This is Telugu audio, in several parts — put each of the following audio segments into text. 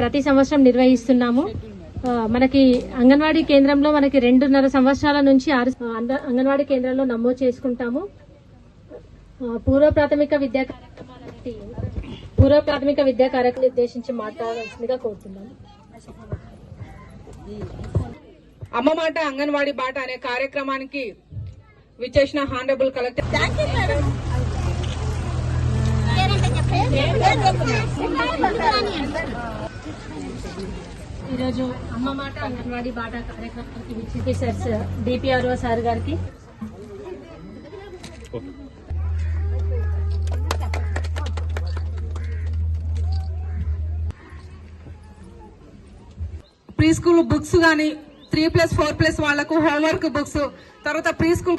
ప్రతి సంవత్సరం నిర్వహిస్తున్నాము. మనకి అంగన్వాడీ కేంద్రంలో మనకి 2.5 సంవత్సరాల నుంచి 6 అంగన్వాడీ కేంద్రంలో నమోదు చేసుకుంటాము. పూర్వ ప్రాథమిక విద్యా కార్యక్రమం ఉద్దేశించి మాట్లాడాల్సిందిగా కోరుతున్నాను. అమ్మ మాట అంగన్వాడీ బాట అనే కార్యక్రమానికి విచ్చేసిన హానరబుల్ కలెక్టర్ ఈరోజు అమ్మ మాట అంగన్వాడీ బాట కార్యక్రమానికి విచ్చేసర్ డిపిఆర్ఓ సార్ గారికి ప్రీ స్కూల్ బుక్స్ గానీ 3+4+ వాళ్లకు హోంవర్క్ బుక్స్, తర్వాత ప్రీ స్కూల్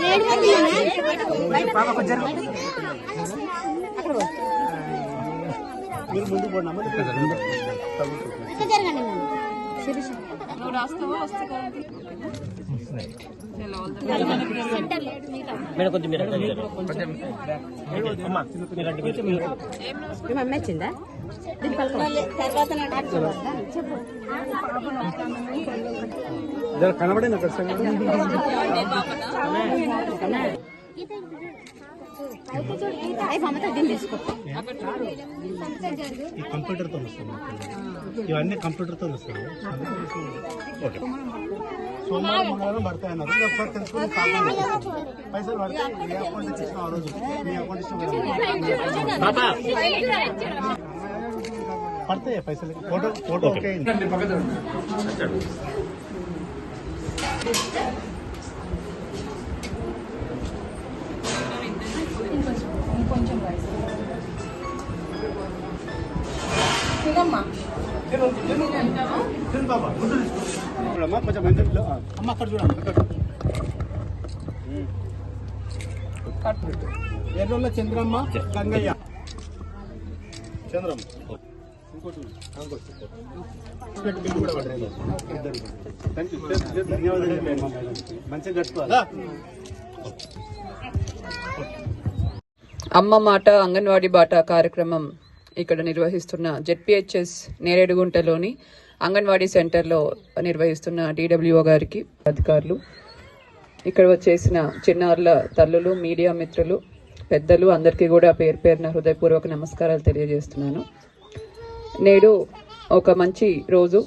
అమ్మాయిందా కనబడింది కంప్యూటర్ తో వస్తుంది, ఇవన్నీ కంప్యూటర్ తో వస్తాయి. సోమవారం పడతాయన్నారు, ఒకసారి తెలుసుకుని పైసలు పడతాయి. ఏ అకౌంట్ ఇచ్చిన ఆ రోజు మీ అకౌంట్ ఇష్టం పడతాయి పైసలు. Photo okay. కొంచెం అమ్మ అక్కడ చూడండి. ఎర్రోళ్ళ చంద్రమ్మ గంగయ్య చంద్రమ్మ ఇంకోటి ధన్యవాదాలు. మంచిగా కట్టుకోవాలా. అమ్మ మాట అంగన్వాడీ బాట కార్యక్రమం ఇక్కడ నిర్వహిస్తున్న జెడ్పీహెచ్ఎస్ నేరేడుగుంటలోని అంగన్వాడీ సెంటర్లో నిర్వహిస్తున్న డిడబ్ల్యూఓ గారికి, అధికారులు, ఇక్కడ వచ్చేసిన చిన్నారుల తల్లులు, మీడియా మిత్రులు, పెద్దలు అందరికీ కూడా పేరు పేరున హృదయపూర్వక నమస్కారాలు తెలియజేస్తున్నాను. నేడు ఒక మంచి రోజు,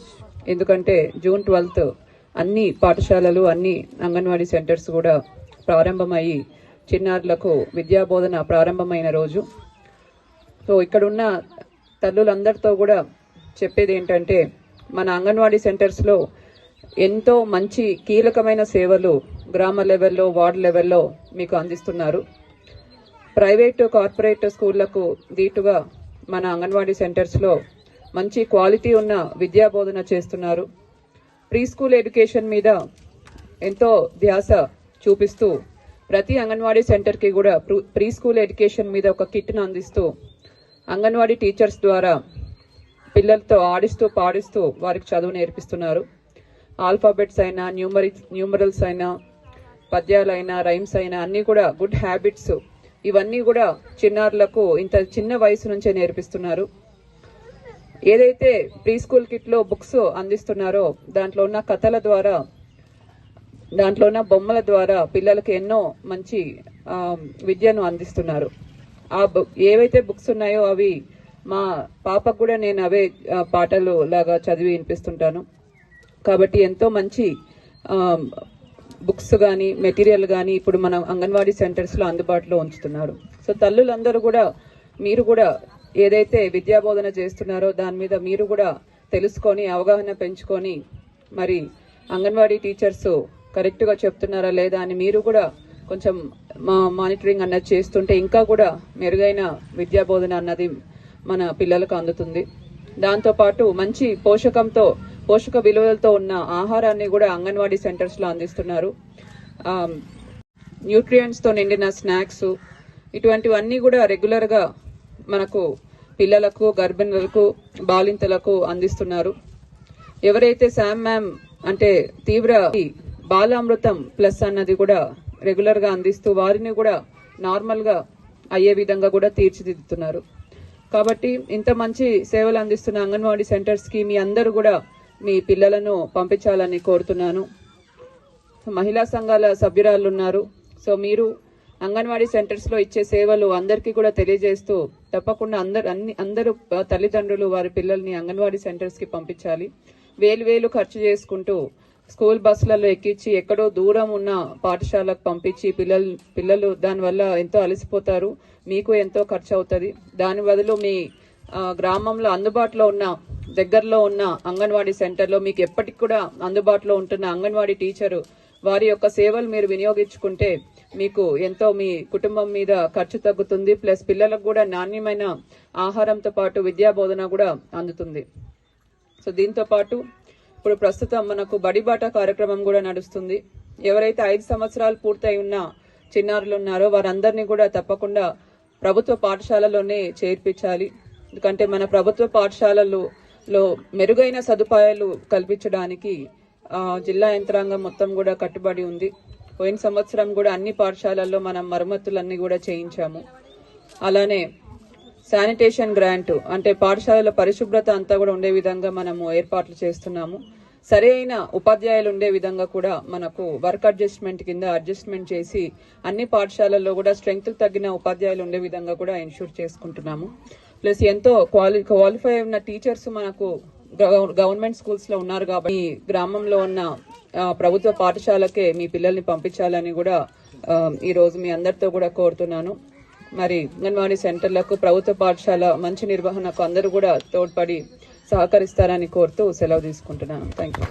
ఎందుకంటే జూన్ 12 అన్ని పాఠశాలలు, అన్ని అంగన్వాడీ సెంటర్స్ కూడా ప్రారంభమయ్యి చిన్నారులకు విద్యాబోధన ప్రారంభమైన రోజు. సో ఇక్కడున్న తల్లులందరితో కూడా చెప్పేది ఏంటంటే, మన అంగన్వాడీ సెంటర్స్లో ఎంతో మంచి కీలకమైన సేవలు గ్రామ లెవెల్లో, వార్డు లెవెల్లో మీకు అందిస్తున్నారు. ప్రైవేటు, కార్పొరేట్ స్కూళ్లకు దీటుగా మన అంగన్వాడీ సెంటర్స్లో మంచి క్వాలిటీ ఉన్న విద్యాబోధన చేస్తున్నారు. ప్రీ స్కూల్ ఎడ్యుకేషన్ మీద ఎంతో ధ్యాస చూపిస్తూ ప్రతి అంగన్వాడీ సెంటర్కి కూడా ప్రీ స్కూల్ ఎడ్యుకేషన్ మీద ఒక కిట్ను అందిస్తూ అంగన్వాడీ టీచర్స్ ద్వారా పిల్లలతో ఆడిస్తూ పాడిస్తూ వారికి చదువు నేర్పిస్తున్నారు. ఆల్ఫాబెట్స్ అయినా, న్యూమరల్స్ అయినా, పద్యాలైనా, రైమ్స్ అయినా అన్నీ కూడా గుడ్ హ్యాబిట్స్, ఇవన్నీ కూడా చిన్నారులకు ఇంత చిన్న వయసు నుంచే నేర్పిస్తున్నారు. ఏదైతే ప్రీ స్కూల్ కిట్లో బుక్స్ అందిస్తున్నారో దాంట్లో ఉన్న కథల ద్వారా, దాంట్లో ఉన్న బొమ్మల ద్వారా పిల్లలకు ఎన్నో మంచి విద్యను అందిస్తున్నారు. ఏవైతే బుక్స్ ఉన్నాయో అవి మా పాపకు కూడా నేను అవే పాటలు లాగా చదివి వినిపిస్తుంటాను. కాబట్టి ఎంతో మంచి బుక్స్ కానీ, మెటీరియల్ కానీ ఇప్పుడు మనం అంగన్వాడీ సెంటర్స్లో అందుబాటులో ఉంచుతున్నారు. సో తల్లులందరూ కూడా, మీరు కూడా ఏదైతే విద్యాబోధన చేస్తున్నారో దాని మీద మీరు కూడా తెలుసుకొని అవగాహన పెంచుకొని, మరి అంగన్వాడీ టీచర్స్ కరెక్ట్గా చెప్తున్నారా లేదా అని మీరు కూడా కొంచెం మానిటరింగ్ అన్నది చేస్తుంటే ఇంకా కూడా మెరుగైన విద్యాబోధన అన్నది మన పిల్లలకు అందుతుంది. దాంతోపాటు మంచి పోషక విలువలతో ఉన్న ఆహారాన్ని కూడా అంగన్వాడీ సెంటర్స్లో అందిస్తున్నారు. న్యూట్రియంట్స్తో నిండిన స్నాక్స్, ఇటువంటివన్నీ కూడా రెగ్యులర్గా మనకు పిల్లలకు, గర్భిణులకు, బాలింతలకు అందిస్తున్నారు. ఎవరైతే శామ్ మ్యామ్ అంటే తీవ్ర బాలామృతం ప్లస్ అన్నది కూడా రెగ్యులర్గా అందిస్తూ వారిని కూడా నార్మల్గా అయ్యే విధంగా కూడా తీర్చిదిద్దుతున్నారు. కాబట్టి ఇంత మంచి సేవలు అందిస్తున్న అంగన్వాడీ సెంటర్స్కి మీ అందరూ కూడా మీ పిల్లలను పంపించాలని కోరుతున్నాను. మహిళా సంఘాల సభ్యురాలు ఉన్నారు. సో మీరు అంగన్వాడీ సెంటర్స్లో ఇచ్చే సేవలు అందరికీ కూడా తెలియజేస్తూ తప్పకుండా అందరూ తల్లిదండ్రులు వారి పిల్లల్ని అంగన్వాడీ సెంటర్స్కి పంపించాలి. వేలు ఖర్చు చేసుకుంటూ స్కూల్ బస్సులలో ఎక్కించి ఎక్కడో దూరం ఉన్న పాఠశాలకు పంపించి పిల్లలు దానివల్ల ఎంతో అలసిపోతారు. మీకు ఎంతో ఖర్చు అవుతుంది. దాని బదులు మీ గ్రామంలో అందుబాటులో ఉన్న దగ్గరలో ఉన్న అంగన్వాడీ సెంటర్లో మీకు ఎప్పటికి కూడా అందుబాటులో ఉంటున్న అంగన్వాడీ టీచరు వారి యొక్క సేవలు మీరు వినియోగించుకుంటే మీకు ఎంతో మీ కుటుంబం మీద ఖర్చు తగ్గుతుంది. ప్లస్ పిల్లలకు కూడా నాణ్యమైన ఆహారంతో పాటు విద్యా బోధన కూడా అందుతుంది. సో దీంతో పాటు ఇప్పుడు ప్రస్తుతం మనకు బడిబాట కార్యక్రమం కూడా నడుస్తుంది. ఎవరైతే 5 సంవత్సరాలు పూర్తయి ఉన్న చిన్నారులు ఉన్నారో వారందరినీ కూడా తప్పకుండా ప్రభుత్వ పాఠశాలలోనే చేర్పించాలి. ఎందుకంటే మన ప్రభుత్వ పాఠశాలల్లో మెరుగైన సదుపాయాలు కల్పించడానికి జిల్లా యంత్రాంగం మొత్తం కూడా కట్టుబడి ఉంది. పోయిన సంవత్సరం కూడా అన్ని పాఠశాలల్లో మనం మరమ్మతులన్నీ కూడా చేయించాము. అలానే శానిటేషన్ గ్రాంట్ అంటే పాఠశాలల పరిశుభ్రత అంతా కూడా ఉండే విధంగా మనము ఏర్పాట్లు చేస్తున్నాము. సరైన ఉపాధ్యాయులు ఉండే విధంగా కూడా మనకు వర్క్ అడ్జస్ట్మెంట్ కింద అడ్జస్ట్మెంట్ చేసి అన్ని పాఠశాలల్లో కూడా స్ట్రెంగ్త్ తగ్గిన ఉపాధ్యాయులు ఉండే విధంగా కూడా ఎన్షూర్ చేసుకుంటున్నాము. ప్లస్ ఎంతో క్వాలిఫై ఉన్న టీచర్స్ మనకు గవర్నమెంట్ స్కూల్స్ లో ఉన్నారు. కాబట్టి ఈ గ్రామంలో ఉన్న ప్రభుత్వ పాఠశాలకే మీ పిల్లల్ని పంపించాలని కూడా ఈ రోజు మీ అందరితో కూడా కోరుతున్నాను. మరి అంగన్వాడీ సెంటర్లకు ప్రభుత్వ పాఠశాల మంచి నిర్వహణకు అందరూ కూడా తోడ్పడి సహకరిస్తారని కోరుతూ సెలవు తీసుకుంటున్నాను. Thank you.